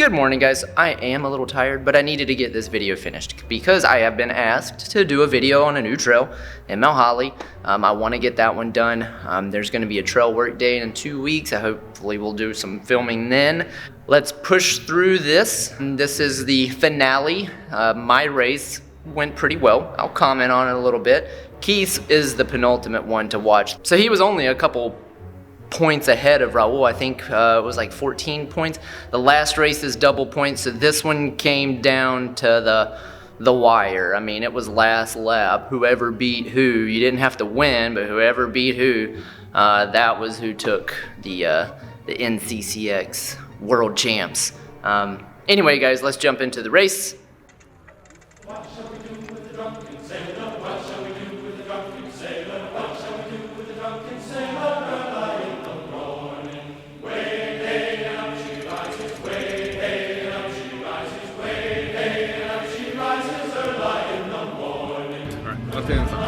Good morning, guys. I am a little tired, but I needed to get this video finished because I have been asked to do a video on a new trail in Mount Holly. I want to get that one done. There's going to be a trail work day in 2 weeks. Hopefully we'll do some filming then. Let's push through this. This is the finale. My race went pretty well. I'll comment on it a little bit. Keith is the penultimate one to watch. So he was only a couple points ahead of Raul. I think it was like 14 points. The last race is double points, so this one came down to the wire. I mean, it was last lap. Whoever beat who, you didn't have to win, but whoever beat who, that was who took the NCCX World Champs. Anyway, guys, let's jump into the race. What shall we do with the drunken sailor? What shall we do with the drunken sailor? What shall we do with the drunken sailor? Early in the morning, way hey and up she rises, way hey and up she rises, way hey and up she rises, early in the morning. Alright, left hand side.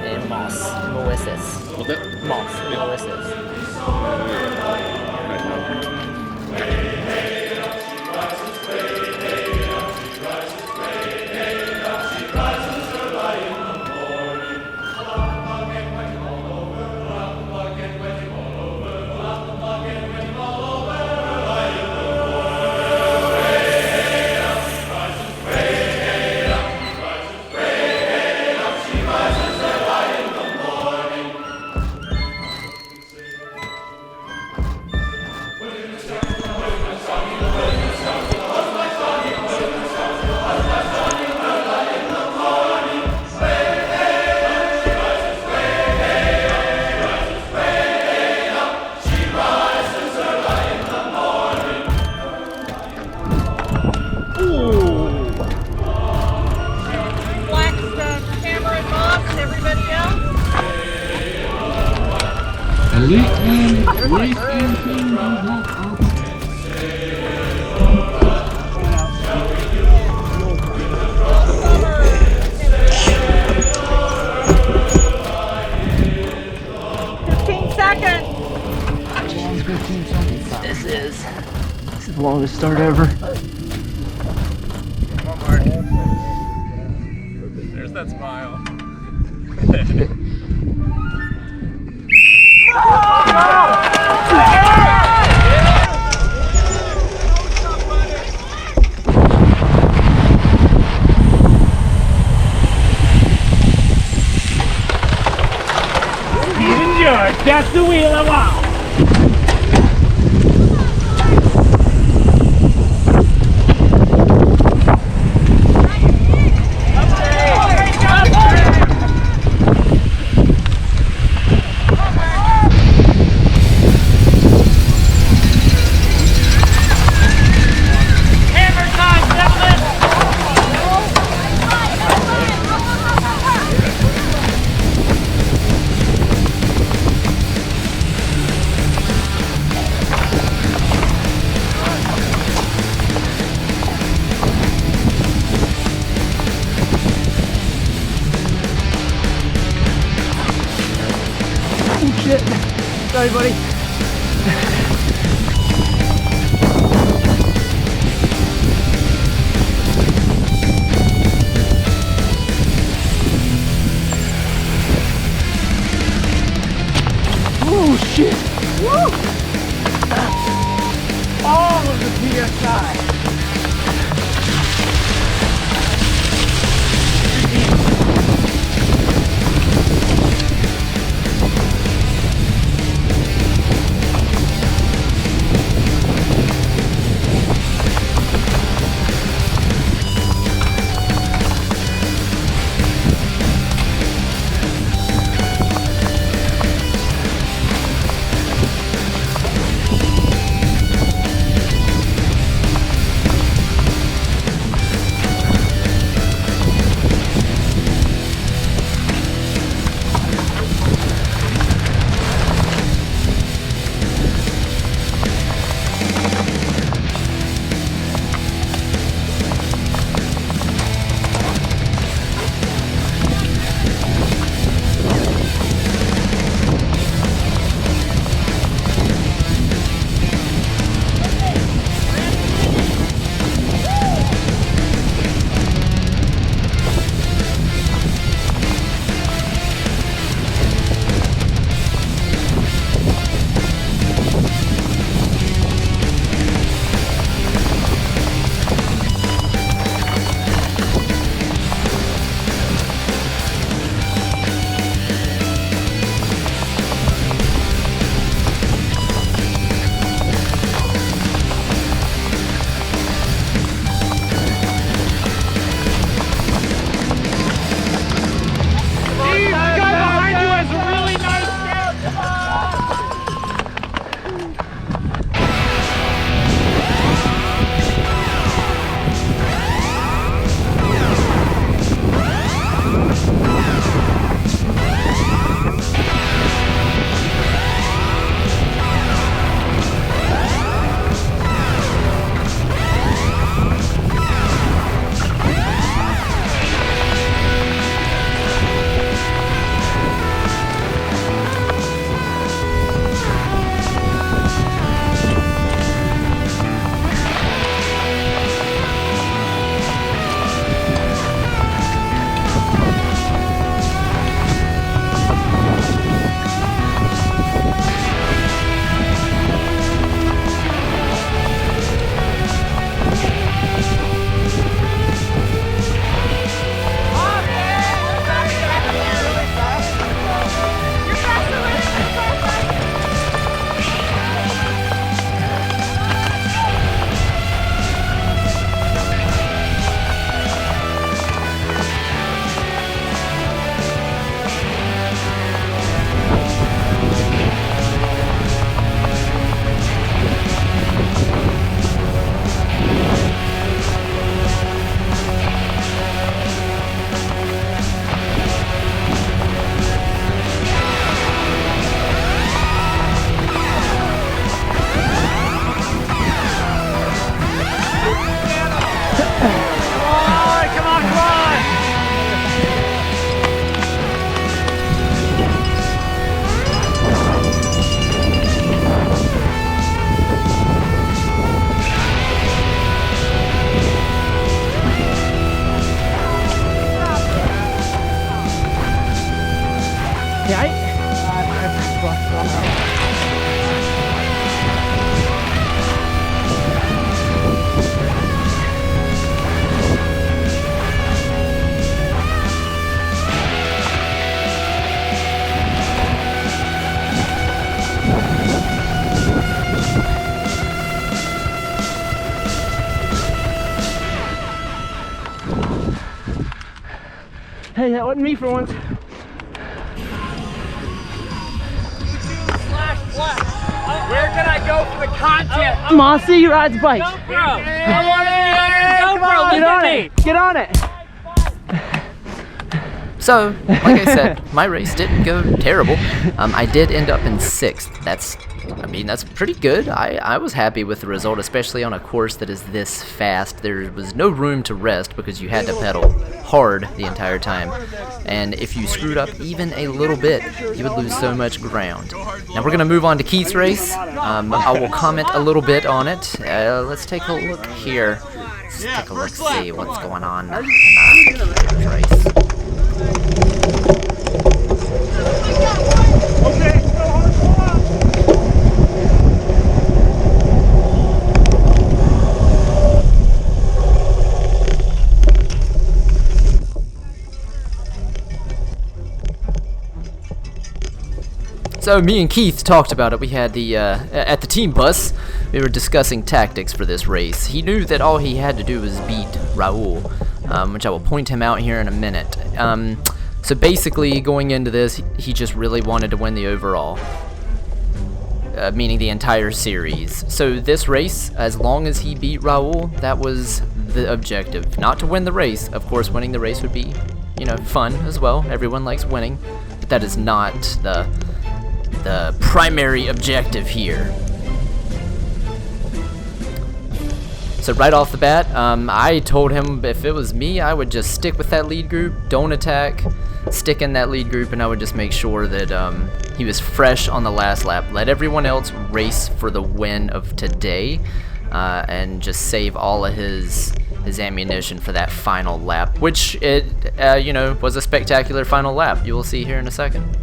And Moss, Moises. What's that? Moss, Moises. Elite and race and team results are 15 seconds. This is the longest start ever. Come on, Mark. There's that smile. That's the wheel of wow. Shit. Sorry, buddy. Oh, shit. Woo! All of the PSI. Hey, that wasn't me for once. Where can I go for the content? Mossy rides bike. GoPro! I want it! GoPro, Get on it. Get on it. So, like I said, my race didn't go terrible. I did end up in 6th. That's pretty good. I was happy with the result, especially on a course that is this fast. There was no room to rest because you had to pedal hard the entire time. And if you screwed up even a little bit, you would lose so much ground. Now we're going to move on to Keith's race. I will comment a little bit on it. Let's take a look here. Let's take a look, see what's going on in Keith's race. So me and Keith talked about it. We had the at the team bus, we were discussing tactics for this race. He knew that all he had to do was beat Raul, which I will point him out here in a minute. So basically, going into this, he just really wanted to win the overall, meaning the entire series. So this race, as long as he beat Raul, that was the objective. Not to win the race. Of course, winning the race would be, fun as well. Everyone likes winning, but that is not the primary objective here. So right off the bat, I told him if it was me, I would just stick with that lead group, don't attack, stick in that lead group, and I would just make sure that he was fresh on the last lap. Let everyone else race for the win of today, and just save all of his ammunition for that final lap, which was a spectacular final lap. You will see here in a second.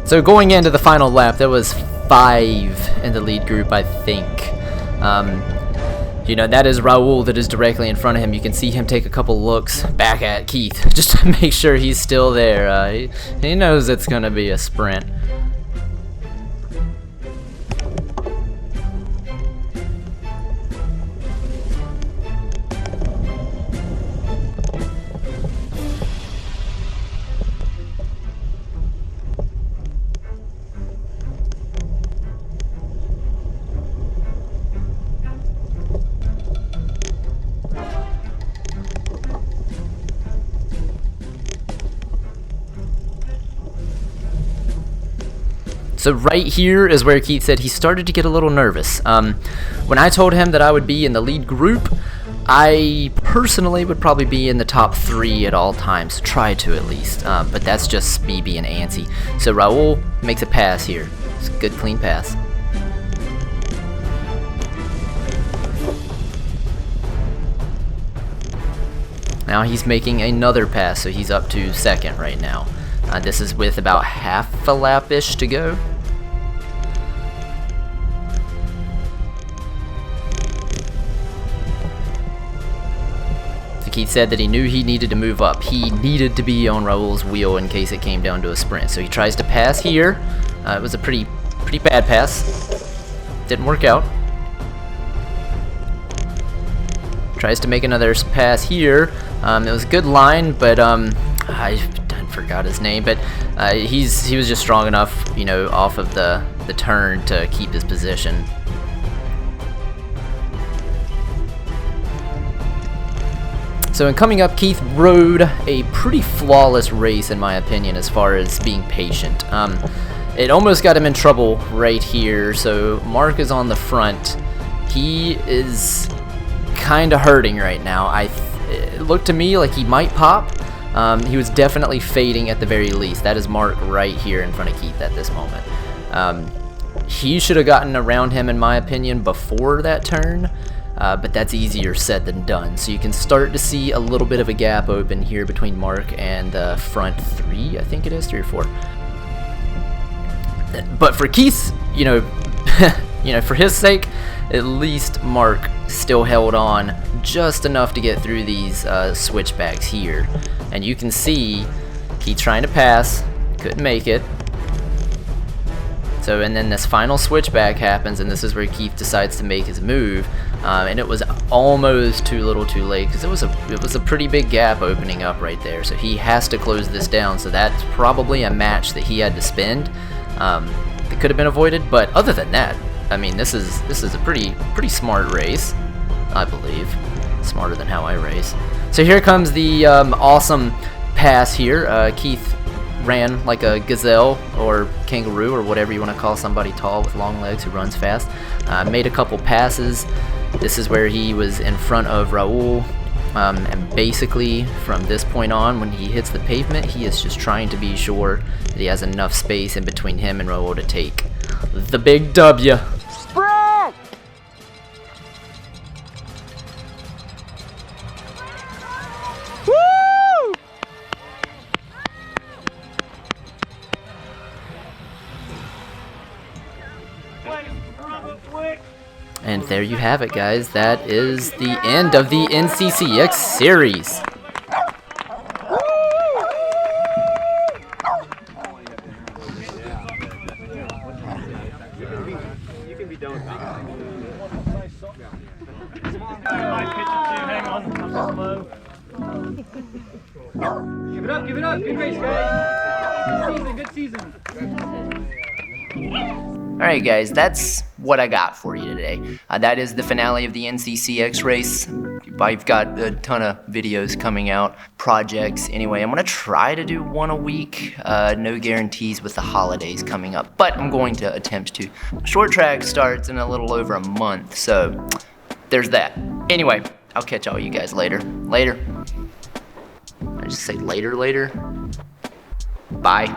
So going into the final lap, there was 5 in the lead group, I think. That is Raul that is directly in front of him. You can see him take a couple looks back at Keith just to make sure he's still there. He knows it's going to be a sprint. So right here is where Keith said he started to get a little nervous. When I told him that I would be in the lead group, I personally would probably be in the top 3 at all times, try to at least, but that's just me being antsy. So Raul makes a pass here. It's a good clean pass. Now he's making another pass, so he's up to 2nd right now. This is with about half a lap-ish to go. So Keith said that he knew he needed to move up. He needed to be on Raul's wheel in case it came down to a sprint. So he tries to pass here. It was a pretty bad pass. Didn't work out. Tries to make another pass here. It was a good line, but I forgot his name. But he was just strong enough, you know, off of the turn to keep his position. So in coming up, Keith rode a pretty flawless race in my opinion as far as being patient. It almost got him in trouble right here. So Mark is on the front. He is kind of hurting right now. It looked to me like he might pop. He was definitely fading at the very least. That is Mark right here in front of Keith at this moment. He should have gotten around him in my opinion before that turn. But that's easier said than done. So you can start to see a little bit of a gap open here between Mark and the front three, I think it is, 3 or 4. But for Keith's, you know, for his sake, at least Mark still held on just enough to get through these switchbacks here. And you can see Keith trying to pass, couldn't make it. So, and then this final switchback happens, and this is where Keith decides to make his move, and it was almost too little too late because it was a pretty big gap opening up right there. So he has to close this down. So that's probably a match that he had to spend. That could have been avoided, but other than that, I mean, this is a pretty smart race, I believe, smarter than how I race. So here comes the awesome pass here. Keith ran like a gazelle or kangaroo or whatever you want to call somebody tall with long legs who runs fast. Made a couple passes. This is where he was in front of Raul, and basically from this point on, when he hits the pavement, he is just trying to be sure that he has enough space in between him and Raul to take the big W. Sprint! Woo! And there you have it, guys. That is the end of the NCCX series. Give it up, good race, guys. Good season. Alright guys, that's what I got for you today. That is the finale of the NCCX race. I've got a ton of videos coming out, projects. Anyway, I'm going to try to do one a week. No guarantees with the holidays coming up, but I'm going to attempt to. Short track starts in a little over a month, so there's that. Anyway, I'll catch all you guys later. Later. I just say later. Bye.